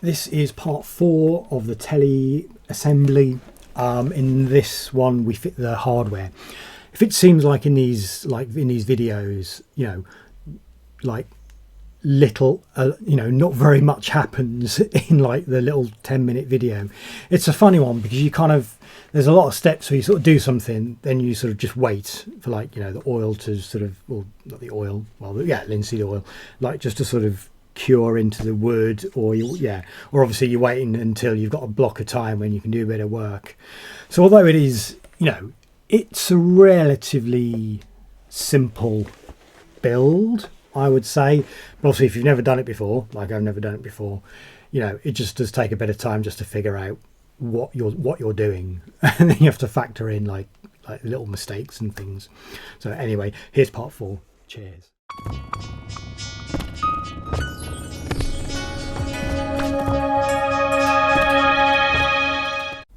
this is part 4 of the Tele assembly. In this one we fit the hardware. If it seems like in these videos, you know, like little you know, not very much happens in like the little 10-minute video, it's a funny one because you kind of, there's a lot of steps where you sort of do something, then you sort of just wait for, like, you know, the oil to sort of, well, not the oil, well, yeah, linseed oil, like just to sort of cure into the wood, or or obviously you're waiting until you've got a block of time when you can do a bit of work. So although it is, you know, it's a relatively simple build, I would say, but obviously if you've never done it before, like I've never done it before, you know, it just does take a bit of time just to figure out what you're doing, and then you have to factor in like little mistakes and things. So anyway, here's part 4. Cheers.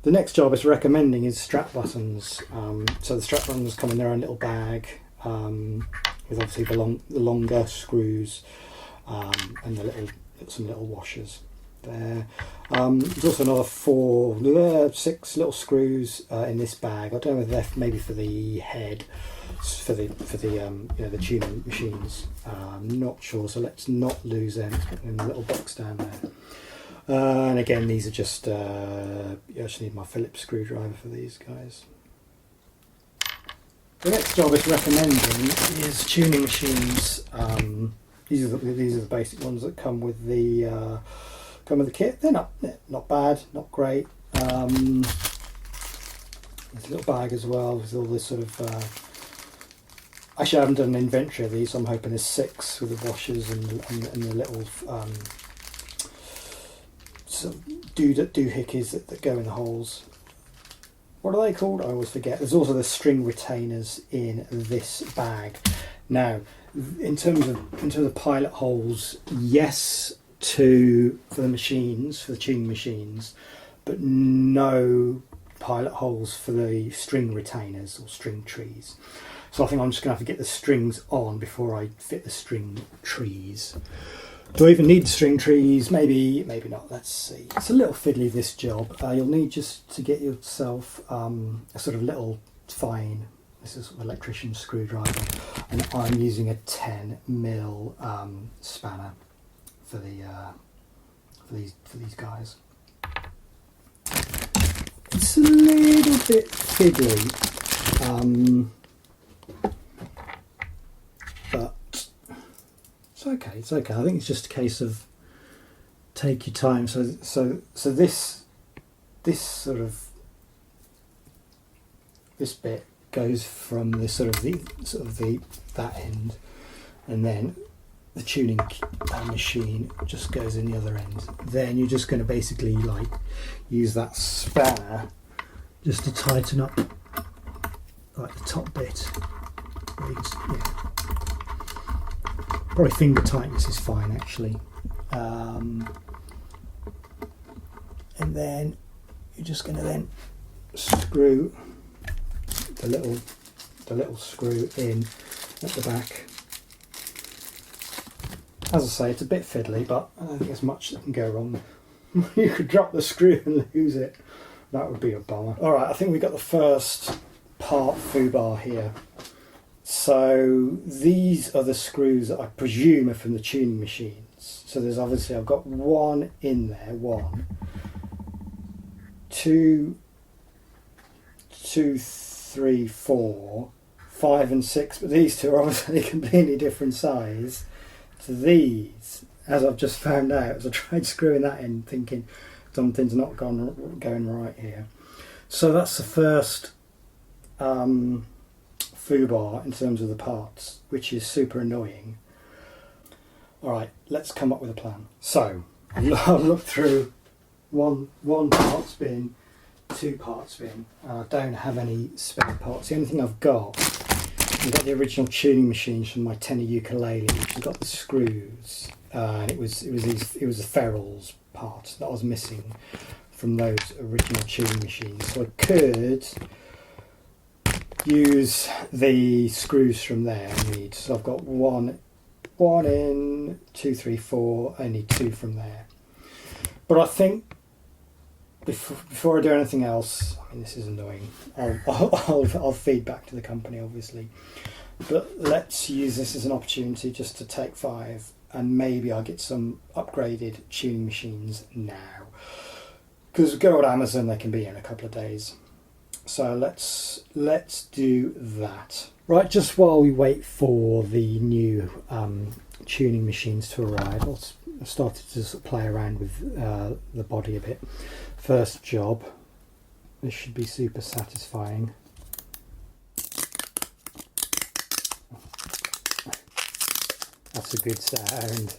The next job it's recommending is strap buttons. So the strap buttons come in their own little bag, with obviously the longer screws, and some little washers there. There's also another 6 little screws in this bag. I don't know whether they're maybe for the head, for the you know, the tuning machines. I'm not sure, so let's not lose them. Let's put them in the little box down there. And again, these are just, you actually need my Phillips screwdriver for these guys. The next job it's recommending is tuning machines. These are the basic ones that come with the kit. They're not bad, not great. There's a little bag as well with all this sort of. Actually, I haven't done an inventory of these, so I'm hoping there's 6 with the washers and the little sort of doohickeys that go in the holes. What are they called? I always forget. There's also the string retainers in this bag. Now, in terms of pilot holes, yes, for the machines, for the tuning machines, but no pilot holes for the string retainers or string trees. So I think I'm just going to have to get the strings on before I fit the string trees. Do I even need string trees? Maybe not. Let's see. It's a little fiddly, this job. You'll need, just to get yourself a sort of little fine, this is an electrician screwdriver, and I'm using a 10mm spanner for these guys. It's a little bit fiddly, but it's okay. It's okay. I think it's just a case of take your time. So this bit goes from the that end, and then the tuning machine just goes in the other end. Then you're just going to basically like use that spanner just to tighten up like the top bit. Probably finger tightness is fine actually. And then you're just going to then screw the little screw in at the back. As I say, it's a bit fiddly, but I don't think there's much that can go wrong. You could drop the screw and lose it. That would be a bummer. Alright, I think we got the first part foobar here. So these are the screws that I presume are from the tuning machines. So there's obviously, I've got one in there, 1, 2, 3, 4, 5 and 6, but these two are obviously completely different size to these, as I've just found out as I tried screwing that in, thinking something's not going right here. So that's the first foobar in terms of the parts, which is super annoying. Alright, let's come up with a plan. So I've looked through one parts bin, 2 parts bin, and I don't have any spare parts. The only thing I've got the original tuning machines from my Tele ukulele, which has got the screws, and it was the ferrules part that I was missing from those original tuning machines. So I could use the screws from there. So I've got one in, 2, 3, 4. I need 2 from there. But I think before I do anything else, I mean, this is annoying. I'll feed back to the company, obviously. But let's use this as an opportunity just to take 5, and maybe I'll get some upgraded tuning machines now. Because good old Amazon, they can be here in a couple of days. So let's do that. Right, just while we wait for the new tuning machines to arrive, I've started to sort of play around with the body a bit. First job, this should be super satisfying. That's a good sound.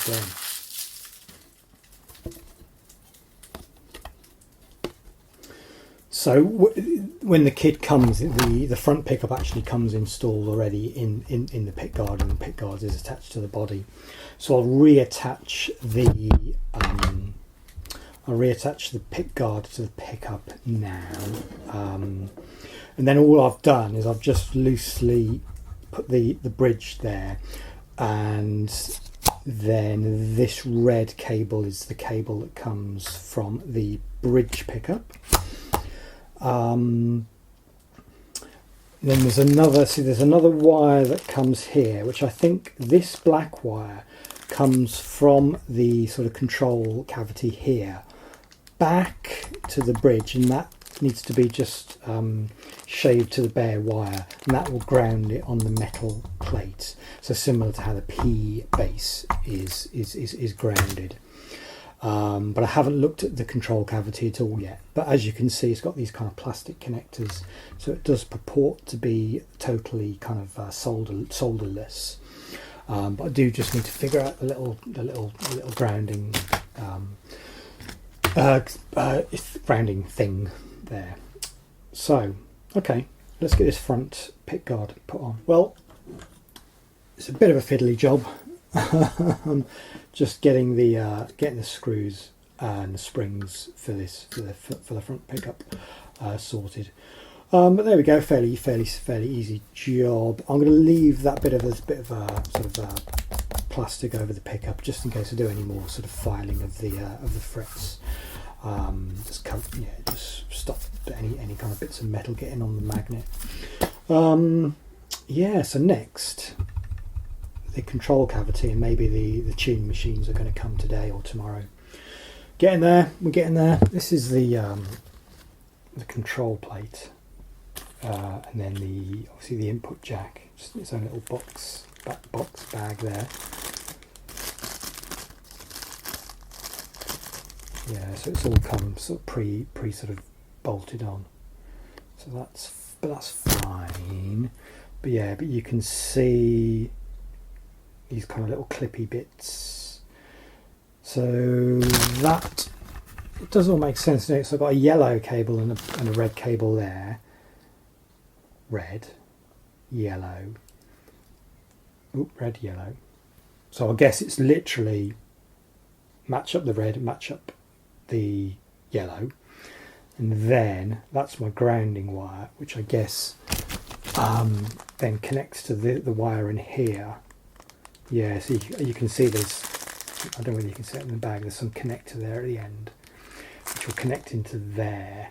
Done. So when the kit comes, the front pickup actually comes installed already in the pick guard, and the pick guard is attached to the body. So I'll reattach the pick guard to the pickup now, and then all I've done is I've just loosely put the bridge there, and then this red cable is the cable that comes from the bridge pickup. Then there's another wire that comes here, which I think this black wire comes from the sort of control cavity here back to the bridge, and that needs to be just shaved to the bare wire, and that will ground it on the metal plate. So similar to how the P base is grounded. But I haven't looked at the control cavity at all yet. But as you can see, it's got these kind of plastic connectors, so it does purport to be totally kind of solderless. But I do just need to figure out the little grounding grounding thing there. So okay, let's get this front pick guard put on. Well, it's a bit of a fiddly job. Just getting the screws and the springs for the front pickup sorted. But there we go, fairly easy job. I'm going to leave that bit of plastic over the pickup just in case I do any more sort of filing of the frets. Just stop any kind of bits of metal getting on the magnet. So next, the control cavity, and maybe the tuning machines are going to come today or tomorrow. We're getting there. This is the control plate, and then obviously the input jack, just its own little box bag there. Yeah, so it's all come sort of pre sort of bolted on. So that's fine. But you can see these kind of little clippy bits. So that it does all make sense. So I've got a yellow cable and a red cable there. Red, yellow. Oop, red, yellow. So I guess it's literally match up the red, match up the yellow, and then that's my grounding wire, which I guess then connects to the wire in here. Yeah, so you can see there's, I don't know whether you can see it in the bag, there's some connector there at the end which will connect into there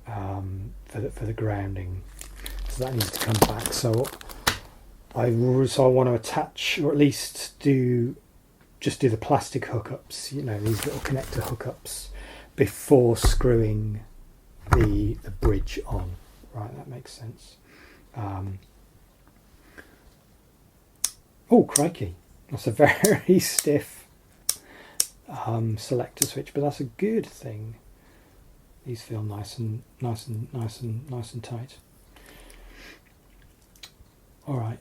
for the grounding. So that needs to come back. So I want to attach, or at least just do the plastic hookups, these little connector hookups, before screwing the bridge on. Right, that makes sense. Oh crikey, that's a very stiff selector switch, but that's a good thing. These feel nice and tight. All right.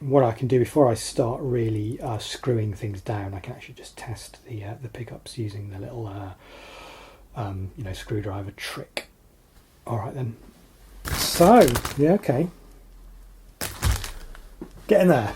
What I can do before I start really screwing things down, I can actually just test the pickups using the little screwdriver trick. All right then. So yeah, okay. Getting there.